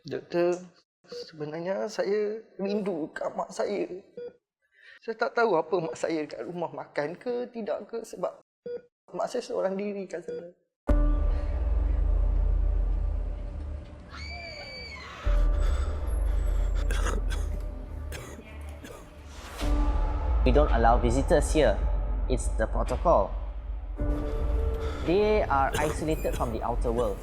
Doktor, sebenarnya saya rindu kat mak saya. Saya tak tahu apa mak saya kat rumah makan ke tidak ke sebab mak saya seorang diri kat sana. We don't allow visitors here. It's the protocol. They are isolated from the outer world.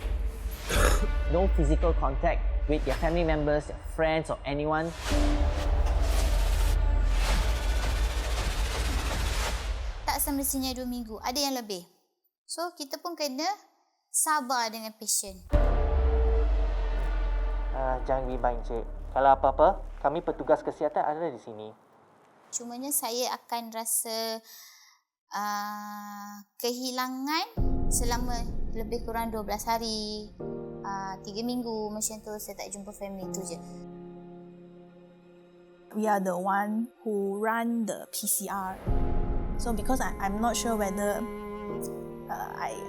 No physical contact with their family members, their friends or anyone. Tak semestinya 2 minggu, ada yang lebih. So, kita pun kena sabar dengan patient. Jangan bimbang, Cik. Kalau apa-apa, kami petugas kesihatan ada di sini. Cumanya saya akan rasa kehilangan selama lebih kurang 12 hari, 3 minggu macam tu saya tak jumpa family tu je. We are the one who run the PCR. So because I'm not sure whether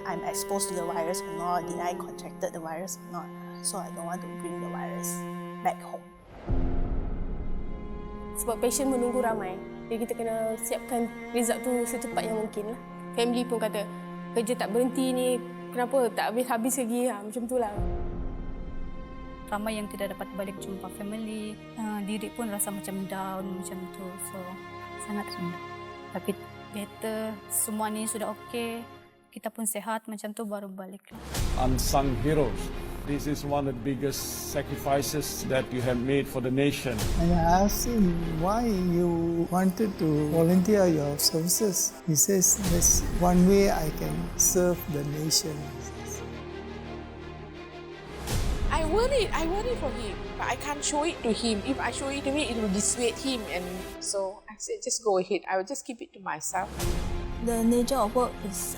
I'm exposed to the virus or not, did I contracted the virus or not. So I don't want to bring the virus back home. Sebab patient menunggu ramai. Jadi kita kena siapkan result tu secepat yang mungkin lah. Family pun kata, kerja tak berhenti ni, kenapa tak habis-habis lagi? Macam tu lah. Ramai yang tidak dapat balik jumpa family. Diri pun rasa macam down macam tu. So, sangat rindu. Tapi better, semua ni sudah okey. Kita pun sehat macam tu baru balik. Unsung heroes. This is one of the biggest sacrifices that you have made for the nation. And I asked him why you wanted to volunteer your services. He says, there's one way I can serve the nation. I worry for him, but I can't show it to him. If I show it to him, it will dissuade him. And so I said, just go ahead. I will just keep it to myself. The nature of work is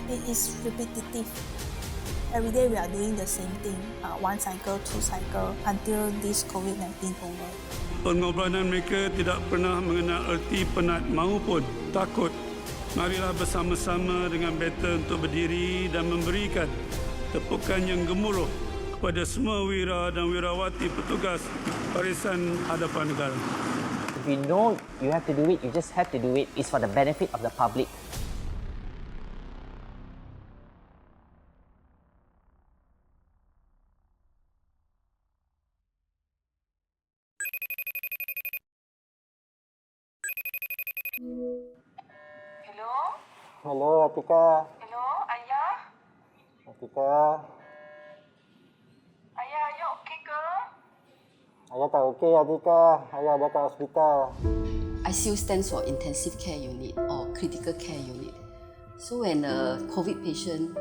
it is repetitive. Every day we are doing the same thing, 1 cycle, 2 cycle, until this COVID-19 over. Pengorbanan mereka tidak pernah mengenal erti penat maupun takut. Marilah bersama-sama dengan better untuk berdiri dan memberikan tepukan yang gemuruh kepada semua wira dan wirawati petugas barisan hadapan negara. If you know you have to do it, you just have to do it. It's for the benefit of the public. Hello? Hello, Atika. Hello, Ayah? Atika, Ayah, you okay ke? Ayah tak okey, Atika. Ayah dah kat hospital. ICU stands for Intensive Care Unit or Critical Care Unit. So when a COVID patient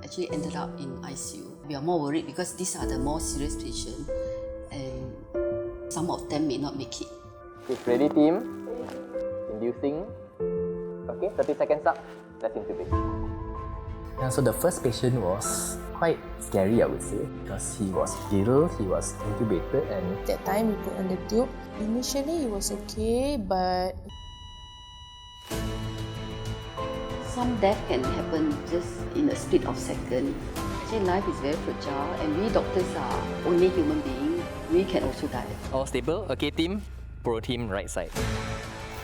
actually ended up in ICU, we are more worried because these are the more serious patients and some of them may not make it. It's ready, team. Inducing. Okay, 30 seconds up. Let's intubate. So the first patient was quite scary, I would say, because he was ill, he was intubated, and That time we put on the tube. Initially it was okay, but Some death can happen just in a split of second. Actually, life is very fragile and we doctors are only human beings. We can also die. all stable. Okay, team, pro team right side.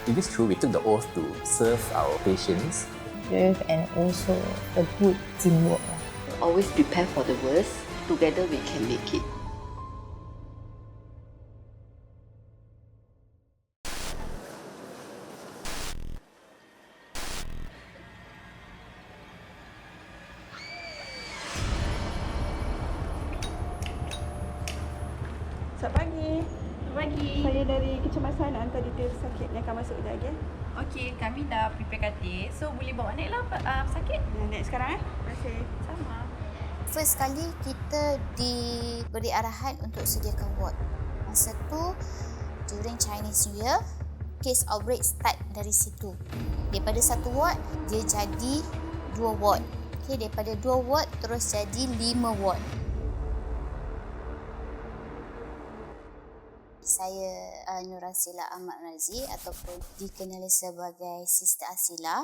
It is true, we took the oath to serve our patients. And also a good teamwork. Always prepare for the worst. Together we can make it. Selamat pagi. Pagi. Saya dari kecemasan hantar detail sakit yang akan masuk sekejap lagi. Okey, kami dah prepare katil. So, boleh bawa naik lah sakit. Naik sekarang Terima kasih. Sama. First kali kita diberi arahan untuk sediakan ward. Masa tu, during Chinese New Year, case outbreak start dari situ. Daripada 1 ward, dia jadi 2 ward. Okay, daripada 2 ward, terus jadi 5 ward. Saya Nur Asila Ahmad Razi ataupun dikenali sebagai Sister Asila.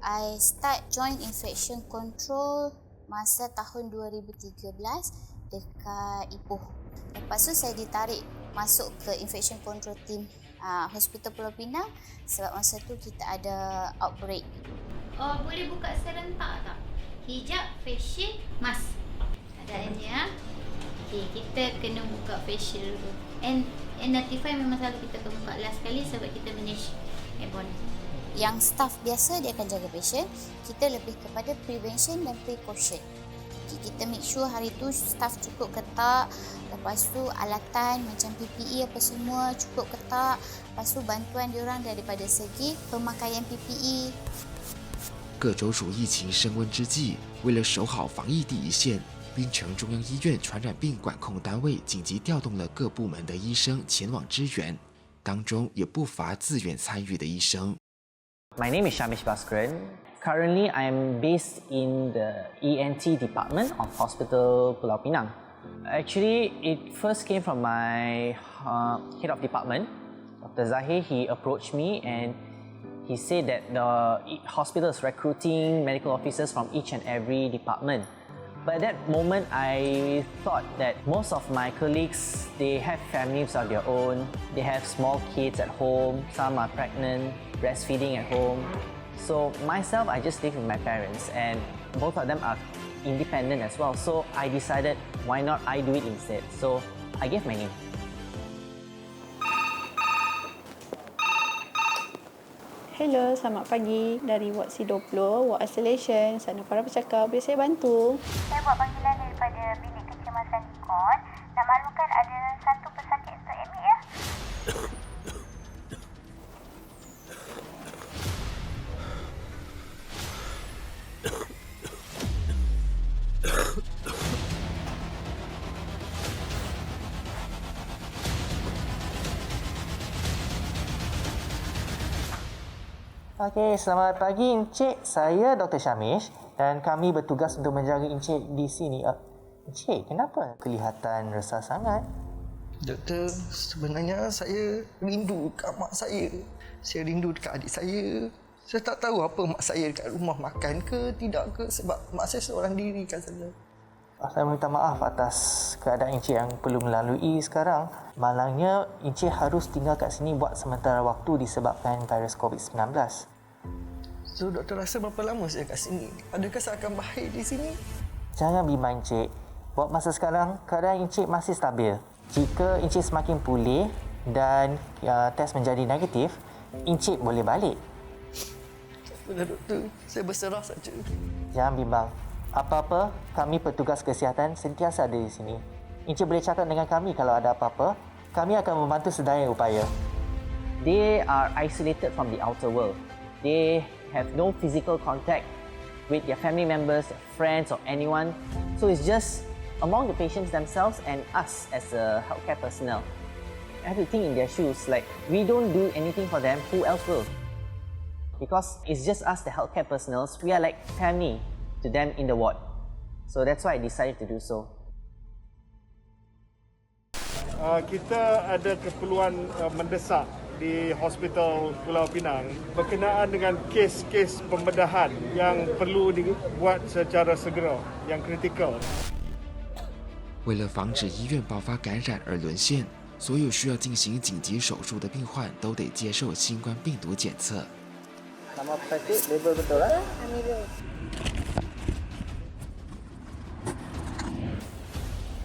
I start join infection control masa tahun 2013 dekat Ipoh. Lepas tu saya ditarik masuk ke infection control team Hospital Pulau Pinang sebab masa tu kita ada outbreak. Boleh buka serentak tak? Hijab, face shield, mask. Keadaannya. Okay, kita kena buka facial dulu. N95 memang selalu kita akan buka last sekali sebab kita manage airborne. Yang staff biasa dia akan jaga patient, kita lebih kepada prevention dan precaution. Kita make sure hari tu staff cukup ke tak, lepas tu alatan macam PPE apa semua cukup ke tak, lepas tu bantuan diorang daripada segi pemakaian PPE. 各州属疫情升温之际，为了守好防疫第一线，槟城中央医院传染病管控单位紧急调动了各部门的医生前往支援，当中也不乏自愿参与的医生。 My name is Shamish Bhaskaran. Currently, I am based in the ENT department of Hospital Pulau Pinang. Actually, it first came from my head of department, Dr. Zahir. He approached me and he said that the hospital is recruiting medical officers from each and every department. But at that moment, I thought that most of my colleagues, they have families of their own. They have small kids at home. Some are pregnant, breastfeeding at home. So myself, I just live with my parents and both of them are independent as well. So I decided, why not I do it instead? So I gave my name. Hello, selamat pagi. Dari Ward C20, Ward Isolation. Sana para pecakar, boleh saya bantu? Saya buat panggilan daripada bilik kecemasan Dikon. Nak maklumkan ada satu pesakit untuk admit ya. Okey, selamat pagi Encik. Saya Dr. Shamish dan kami bertugas untuk menjaga Encik di sini. Encik, kenapa kelihatan resah sangat? Doktor, sebenarnya saya rindu dekat mak saya. Saya rindu dekat adik saya. Saya tak tahu apa mak saya dekat rumah makan ke tidak ke sebab mak saya seorang diri kat sana. Saya minta maaf atas keadaan Encik yang perlu melalui sekarang. Malangnya Encik harus tinggal kat sini buat sementara waktu disebabkan virus COVID-19. So, doktor rasa berapa lama saya kat sini? Adakah saya akan baik di sini? Jangan bimbang Encik. Buat masa sekarang, keadaan Encik masih stabil. Jika Encik semakin pulih dan test menjadi negatif, Encik boleh balik. Benar doktor, saya berserah saja. Jangan bimbang. Apa-apa, kami petugas kesihatan sentiasa ada di sini. Encik boleh cakap dengan kami kalau ada apa-apa. Kami akan membantu sedaya upaya. They are isolated from the outer world. They have no physical contact with their family members, friends or anyone. So it's just among the patients themselves and us as a healthcare personnel. I have to think in their shoes, like we don't do anything for them, who else will? Because it's just us, the healthcare personnel, we are like family to them in the ward. So that's why I decided to do so. Kita ada keperluan mendesak di Hospital Pulau Pinang berkenaan dengan kes-kes pembedahan yang perlu dibuat secara segera, yang kritikal. 为了防止医院爆发感染而沦陷，所有需要进行紧急手术的病患都得接受新冠病毒检测。 Nama pesakit label betul lah? Amirul.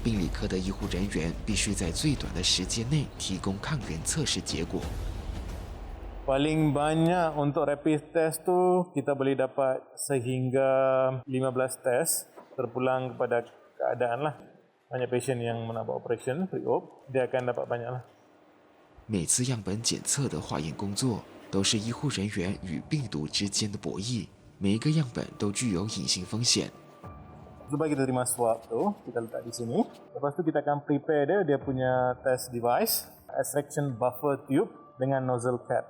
病理科的医护人员必须在最短的时间内提供抗原测试结果。 Paling banyak untuk rapid test tu kita boleh dapat sehingga 15 test terpulang kepada keadaan lah. Banyak patient yang nak buat operation pre-op, dia akan dapat banyak lah. 每次样本检测的化验工作都是医护人员与病毒之间的博弈，每一个样本都具有隐性风险。 Sebab kita terima swab tu, kita letak di sini. Lepas tu kita akan prepare dia punya test device, extraction buffer tube dengan nozzle cap.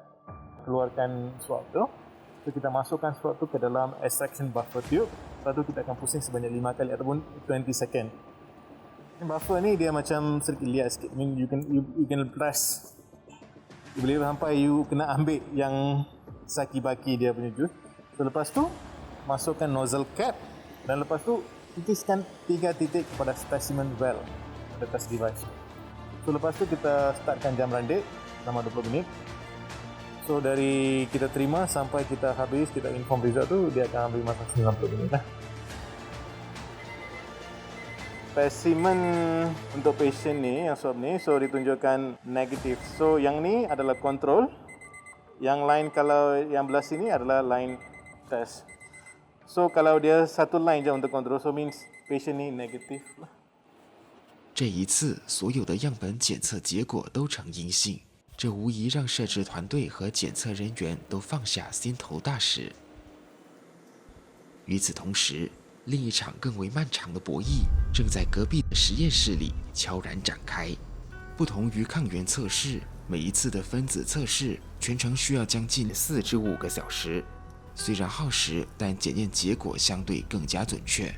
Keluarkan swab tu. So kita masukkan swab tu ke dalam extraction buffer tube. Lepas tu kita akan pusing sebanyak 5 kali ataupun 20 second. Buffer ni dia macam sedikit liat sikit. I mean you can press. You boleh sampai you kena ambil yang saki baki dia punya jus. So lepas tu masukkan nozzle cap dan lepas tu titiskan 3 titik pada specimen well pada test device. So lepas tu kita startkan jam randik selama 20 minit. So dari kita terima sampai kita habis, kita inform result tu, dia akan ambil masa 90 minit lah. Spesimen untuk patient ni, yang swab ni, so ditunjukkan negatif. So yang ni adalah kontrol. Yang lain kalau yang belah sini adalah line test. So kalau dia satu line je untuk kontrol, so means patient ni negatif lah. 这一次，所有的样本检测结果都呈阴性，这无疑让摄制团队和检测人员都放下心头大石。与此同时，另一场更为漫长的博弈正在隔壁的实验室里悄然展开。不同于抗原测试，每一次的分子测试全程需要将近4至5个小时。虽然耗时，但检验结果相对更加准确。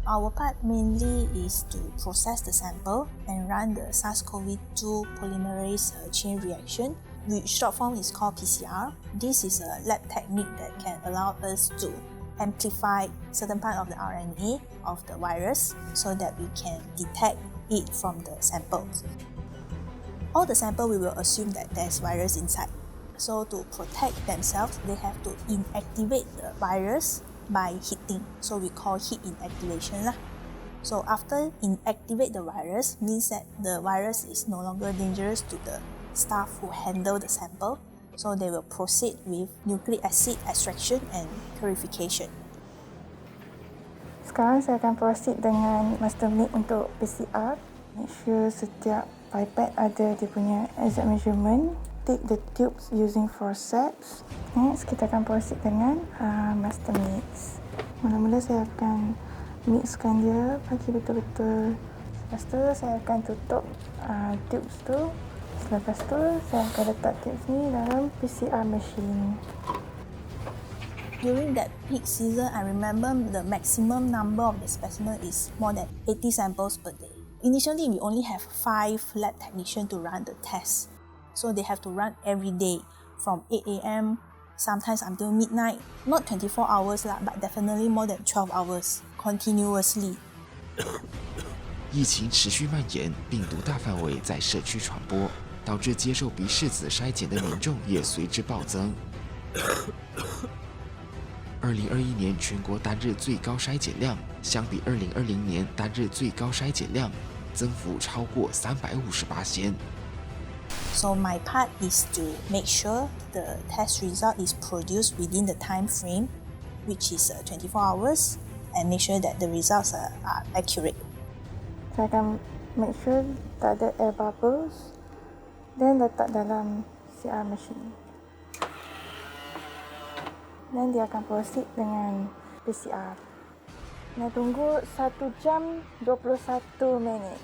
Our part mainly is to process the sample and run the SARS-CoV-2 polymerase chain reaction, which short form is called PCR. This is a lab technique that can allow us to amplify certain part of the RNA of the virus so that we can detect it from the samples. All the sample we will assume that there's virus inside. So to protect themselves, they have to inactivate the virus by heating. So we call heat inactivation lah. So after inactivate the virus means that the virus is no longer dangerous to the staff who handle the sample. So they will proceed with nucleic acid extraction and purification. Sekarang saya akan proceed dengan master meet untuk PCR. Make sure setiap pipette ada dia punya exact measurement. Take the tubes using forceps. Next, kita akan proceed dengan master mix. Mula-mula saya akan mixkan dia bagi betul-betul. Lepas tu saya akan tutup tubes tu. Selepas tu saya akan letak tubes ni dalam PCR machine. During that peak season, I remember the maximum number of the specimen is more than 80 samples per day. Initially, we only have 5 lab technicians to run the test. So they have to run every day from 8 a.m. sometimes until midnight. Not 24 hours lah, but definitely more than 12 hours continuously. 疫情持续蔓延，病毒大范围在社区传播，导致接受鼻拭子筛检的民众也随之暴增。2021年全国单日最高筛检量相比2020年单日最高筛检量增幅超过358%。So my part is to make sure the test result is produced within the time frame, which is 24 hours, and make sure that the results are accurate. Saya akan make sure tak ada air bubbles dan letak dalam PCR machine. Dan dia akan proceed dengan PCR. Nak tunggu 1 jam 21 minit.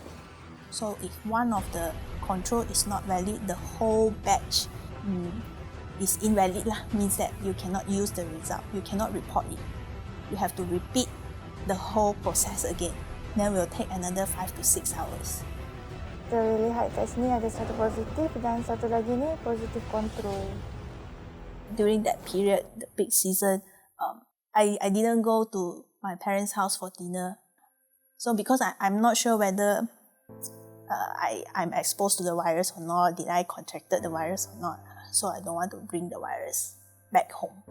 So if one of the control is not valid, the whole batch is invalid lah. Means that you cannot use the result. You cannot report it. You have to repeat the whole process again. Then will take another 5 to 6 hours. Kita lihat kat sini ada satu positif dan satu lagi ni positif control. During that period, the peak season, I didn't go to my parents' house for dinner. So because I'm not sure whether I'm exposed to the virus or not, did I contracted the virus or not. So I don't want to bring the virus back home.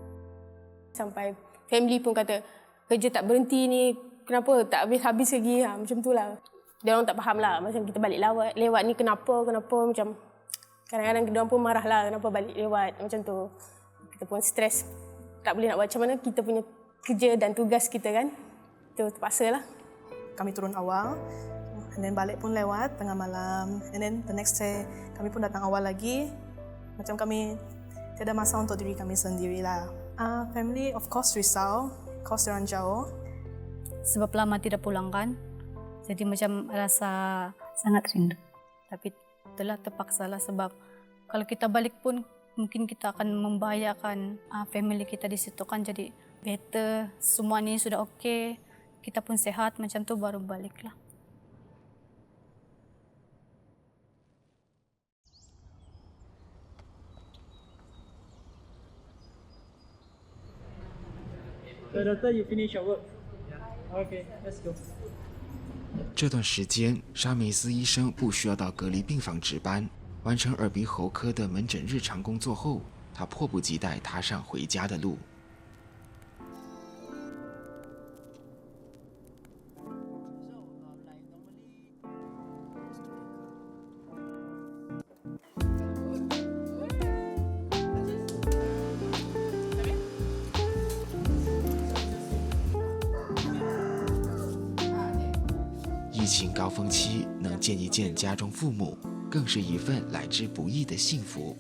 Sampai family pun kata, kerja tak berhenti ni, kenapa tak habis-habis lagi? Macam tu lah. Dia orang tak faham lah. Macam kita balik lewat ni kenapa macam kadang-kadang dia orang pun marah lah kenapa balik lewat macam tu. Kita pun stres. Tak boleh nak buat macam mana kita punya kerja dan tugas kita kan. Itu terpaksa lah. Kami turun awal. And then balik pun lewat tengah malam. And then the next day kami pun datang awal lagi. Macam kami tiada masa untuk diri kami sendirilah. Family of course risau. Kos diorang jauh. Sebab lama tidak pulang kan. Jadi macam rasa sangat rindu. Tapi itulah terpaksalah sebab kalau kita balik pun mungkin kita akan membahayakan family kita di situ kan. Jadi better semua ni sudah okey. Kita pun sehat macam tu baru baliklah. So doctor, you finish your work? Okay, let's go. 这段时间，沙梅斯医生不需要到隔离病房值班，完成耳鼻喉科的门诊日常工作后，他迫不及待踏上回家的路。疫情高峰期，能见一见家中父母，更是一份来之不易的幸福。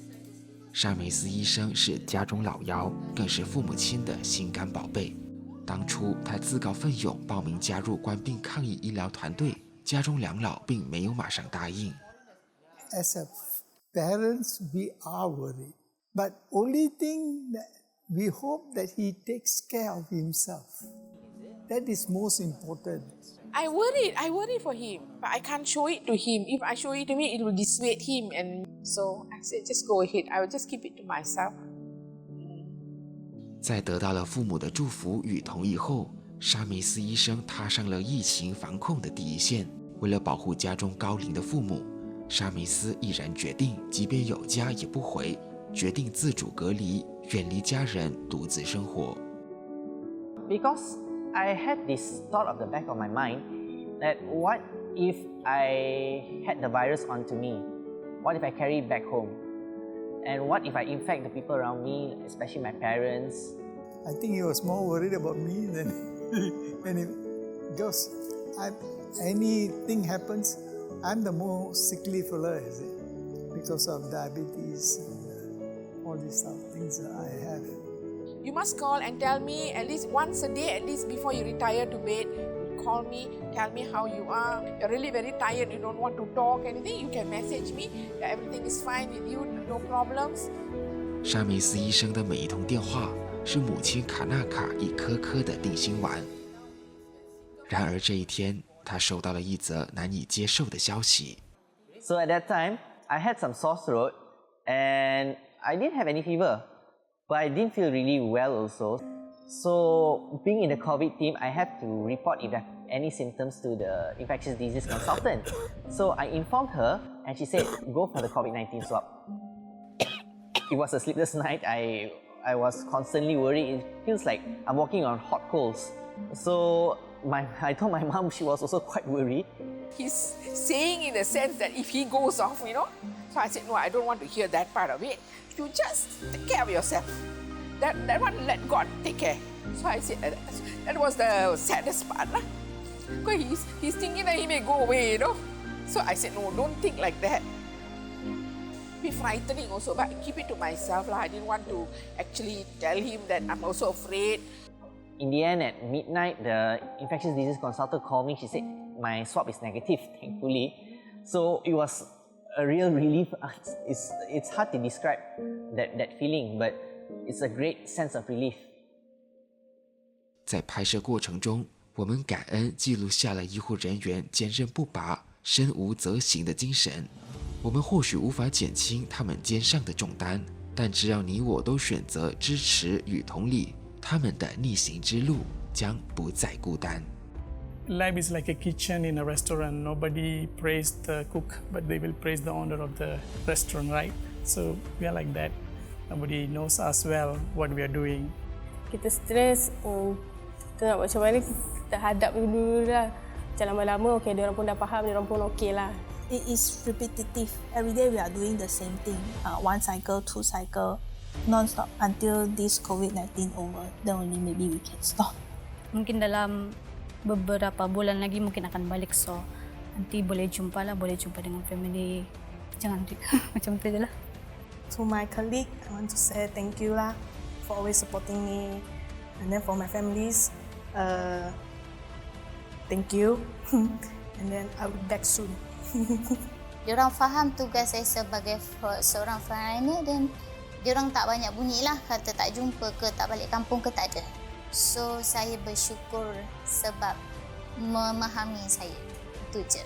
沙梅斯医生是家中老幺，更是父母亲的心肝宝贝。当初他自告奋勇报名加入冠病抗疫医疗团队，家中两老并没有马上答应。As a parents, we are worried, but only thing that we hope that he takes care of himself. That is most important. I worry for him, but I can't show it to him. If I show it to him, it will dissuade him, and so I said, just go ahead. I will just keep it to myself. 在得到了父母的祝福与同意后，沙梅斯医生踏上了疫情防控的第一线。为了保护家中高龄的父母，沙梅斯毅然决定，即便有家也不回，决定自主隔离，远离家人，独自生活。Because I had this thought of the back of my mind that what if I had the virus onto me? What if I carry it back home? And what if I infect the people around me, especially my parents? I think he was more worried about me than it, because anything happens, I'm the more sickly fella, is it? Because of diabetes and all these things that I have. You must call and tell me at least once a day, at least before you retire to bed. Call me, tell me how you are. You're really very tired, you don't want to talk, anything, you can message me. Everything is fine with you, no problems. 沙梅斯医生的每一通电话，是母亲卡纳卡一颗颗的定心丸。然而这一天，他收到了一则难以接受的消息。So at that time, I had some sore throat and I didn't have any fever, but I didn't feel really well also. So being in the COVID team, I have to report if I have any symptoms to the infectious disease consultant. So I informed her and she said, go for the COVID-19 swab. It was a sleepless night. I was constantly worried. It feels like I'm walking on hot coals. So I told my mom, she was also quite worried. He's saying in the sense that if he goes off, you know. So I said, no, I don't want to hear that part of it. You just take care of yourself. That one, let God take care. So I said, that was the saddest part. Because he's thinking that he may go away, you know. So I said, no, don't think like that. Be frightening also, but I keep it to myself. I didn't want to actually tell him that I'm also afraid. In the end, at midnight, the infectious disease consultant called me. She said, my swab is negative, thankfully. So it was a real relief. It's hard to describe that feeling, but it's a great sense of relief. 在拍摄过程中，我们感恩记录下了医护人员坚韧不拔、身无择行的精神。我们或许无法减轻他们肩上的重担，但只要你我都选择支持与同理，他们的逆行之路将不再孤单。Life is like a kitchen in a restaurant. Nobody praise the cook, but they will praise the owner of the restaurant, right? So we are like that. Nobody knows us well what we are doing. Kita stres, kita nak macam mana, kita hadap dulu lah. Macam lama-lama, okay, diorang pun dah faham, diorang pun okay lah. It is repetitive. Every day we are doing the same thing. One cycle, two cycle, non-stop until this COVID-19 over. Then only maybe we can stop. Mungkin dalam beberapa bulan lagi mungkin akan balik, so nanti boleh jumpa dengan family. Jangan macam tu je lah. To my colleague, I want to say thank you lah for always supporting me, and then for my families, thank you, and then I will be back soon. Diorang faham tugas saya sebagai seorang frontliner dan diorang tak banyak bunyilah kata tak jumpa ke tak balik kampung ke tak ada. So saya bersyukur sebab memahami saya. Itu je.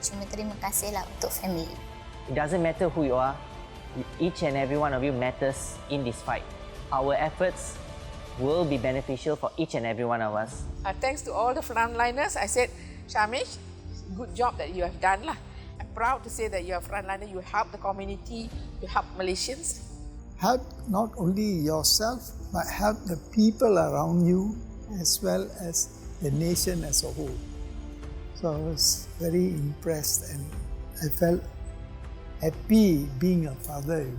Cuma terima kasihlah untuk family. It doesn't matter who you are. Each and every one of you matters in this fight. Our efforts will be beneficial for each and every one of us. Thanks to all the frontliners, I said, Shamish, good job that you have done lah. I'm proud to say that you're a frontliner. You help the community, you help Malaysians. Help not only yourself, but help the people around you as well as the nation as a whole. So I was very impressed and I felt happy being a father.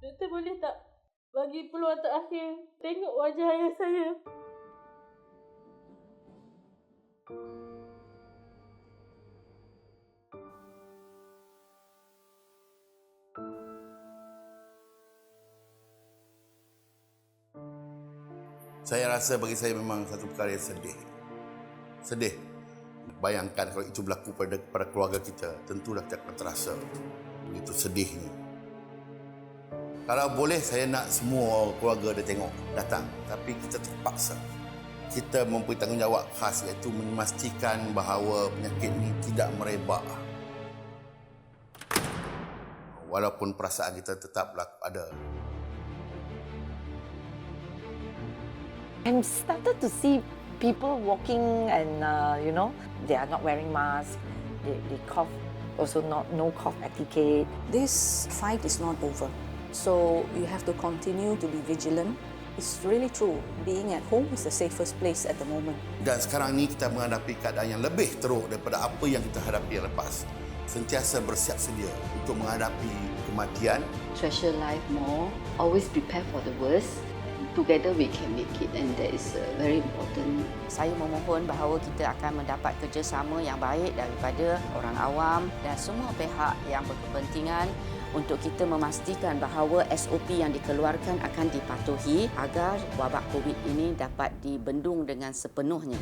Doktor boleh tak bagi peluang terakhir tengok wajah ayah saya? Saya rasa bagi saya memang satu perkara yang sedih. Sedih. Bayangkan kalau itu berlaku pada keluarga kita, tentulah kita akan terasa begitu sedihnya. Kalau boleh saya nak semua keluarga dia tengok, datang. Tapi kita terpaksa. Kita mempunyai tanggungjawab khas iaitu memastikan bahawa penyakit ini tidak merebak. Walaupun perasaan kita tetap ada. I'm started to see people walking and they are not wearing masks. They cough, also no cough etiquette. This fight is not over. So you have to continue to be vigilant. It's really true. Being at home is the safest place at the moment. Dan sekarang ni kita menghadapi keadaan yang lebih teruk daripada apa yang kita hadapi yang lepas. Sentiasa bersiap sedia untuk menghadapi kematian. Treasure life more. Always prepare for the worst. Together we can make it, and that is very important. Saya memohon bahawa kita akan mendapat kerjasama yang baik daripada orang awam dan semua pihak yang berkepentingan untuk kita memastikan bahawa SOP yang dikeluarkan akan dipatuhi agar wabak COVID ini dapat dibendung dengan sepenuhnya.